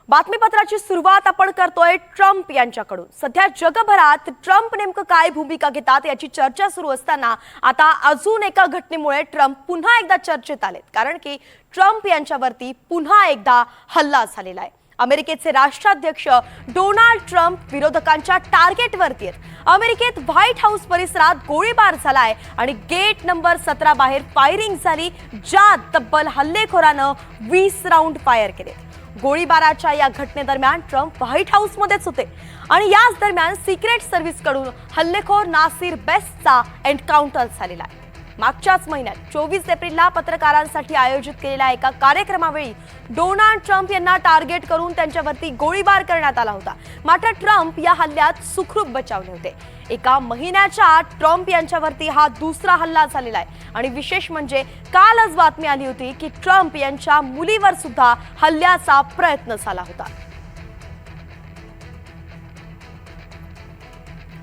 बातमीपत्राची सुरुवात आपण करतोय ट्रम्प यांच्याकडून। सध्या जगभरात ट्रम्प नेमकं काय भूमिका घेतात याची चर्चा सुरू असताना आता अजून एका घटनेमुळे ट्रम्प पुन्हा एकदा चर्चेत आलेत। कारण की ट्रम्प यांच्यावरती पुन्हा एकदा हल्ला झालेला आहे। अमेरिकेचे राष्ट्राध्यक्ष डोनाल्ड ट्रम्प विरोधकांच्या टार्गेटवरती आहेत। अमेरिकेत व्हाईट हाऊस परिसरात गोळीबार झालाय आणि गेट नंबर 17 बाहेर फायरिंग झाली, ज्यात तब्बल हल्लेखोरानं 20 राऊंड फायर केले। गोळीबाराच्या या घटनेदरम्यान ट्रम्प व्हाईट हाऊस मध्येच होते आणि याच दरम्यान सिक्रेट सर्व्हिस कडून हल्लेखोर नासिर बेस्टचा एन्काउंटर झालेला आहे। मागच्याच महिन्यात 24 एप्रिलला पत्रकारांसाठी आयोजित केलेल्या एका कार्यक्रमावेळी डोनाल्ड ट्रम्प यांना टार्गेट करून त्यांच्यावरती गोळीबार करण्यात आला होता। मात्र ट्रम्प या हल्ल्यात सुखरूप बचावले होते। एका महिन्याच्या आत ट्रम्प यांच्यावरती हा दुसरा हल्ला झालेला आहे आणि विशेष म्हणजे कालच बातमी आली होती की ट्रम्प यांच्या मुलीवर सुद्धा हल्ल्याचा प्रयत्न झाला होता।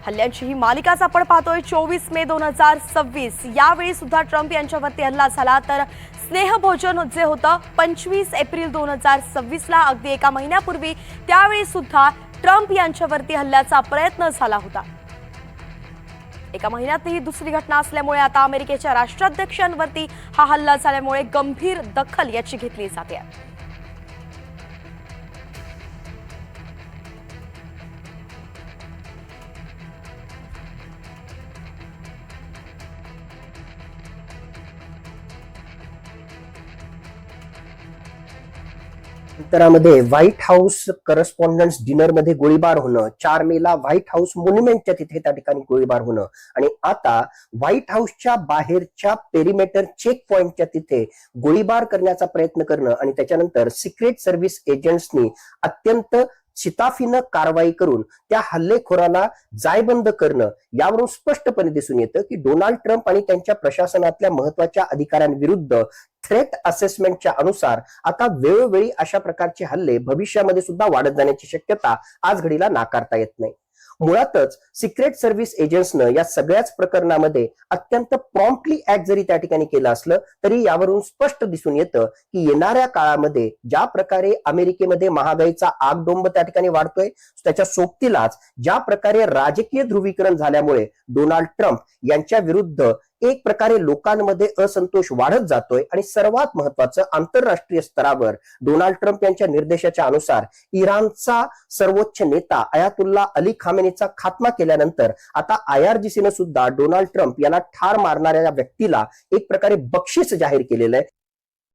हल्ल्यांची ही मालिकाच आपण पाहतोय। 24 मे 2026 यावेळी सुद्धा ट्रम्प यांच्यावरती हल्ला झाला, तर स्नेहभोजन जे होतं 25 एप्रिल 2026 ला अगदी एका महिन्यापूर्वी त्यावेळी सुद्धा ट्रम्प यांच्यावरती हल्ल्याचा प्रयत्न झाला होता। एका महिन्यात ही दुसरी घटना असल्यामुळे आता अमेरिकेच्या राष्ट्राध्यक्षांवरती हा हल्ला झाल्यामुळे गंभीर दखल याची घेतली जाते। उत्तरामध्ये व्हाईट हाऊस करस्पॉन्डन्स डिनर मध्ये गोळीबार होणं, 4 मेला व्हाईट हाऊस मॉन्युमेंटच्या तिथे त्या ठिकाणी गोळीबार होणं आणि आता व्हाईट हाऊसच्या बाहेरच्या पेरिमीटर चेक पॉइंटच्या तिथे गोळीबार करण्याचा प्रयत्न करणं आणि त्याच्यानंतर सिक्रेट सर्व्हिस एजंट्सनी अत्यंत शिताफीनं कारवाई करून त्या हल्लेखोराला जायबंद करणं, यावरून स्पष्टपणे दिसून येतं की डोनाल्ड ट्रम्प आणि त्यांच्या प्रशासनातल्या महत्वाच्या अधिकाऱ्यांविरुद्ध थ्रेट असेसमेंटच्या अनुसार आता वेळोवेळी अशा प्रकारचे हल्ले भविष्यामध्ये सुद्धा वाढत जाण्याची शक्यता आज घडीला नाकारता येत नाही। मुळातच सिक्रेट सर्व्हिस एजंट्सनं या सगळ्याच प्रकरणामध्ये अत्यंत प्रॉम्प्टली ऍक्ट जरी त्या ठिकाणी केलं असलं तरी यावरून स्पष्ट दिसून येतं की येणाऱ्या काळामध्ये ज्या प्रकारे अमेरिकेमध्ये महागाईचा आगडोंब त्या ठिकाणी वाढतोय, त्याच्या सोबतीलाच ज्या प्रकारे राजकीय ध्रुवीकरण झाल्यामुळे डोनाल्ड ट्रम्प यांच्या विरुद्ध एक प्रकारे लोकांमध्ये असंतोष वाढत जातोय आणि सर्वात महत्वाचं आंतरराष्ट्रीय स्तरावर डोनाल्ड ट्रम्प यांच्या निर्देशाच्या अनुसार इराणचा सर्वोच्च नेता अयातुल्ला अली खामेनीचा खात्मा केल्यानंतर आता IRGC ने सुद्धा डोनाल्ड ट्रम्प यांना ठार मारणाऱ्या व्यक्तीला एक प्रकारे बक्षीस जाहीर केलेलं आहे।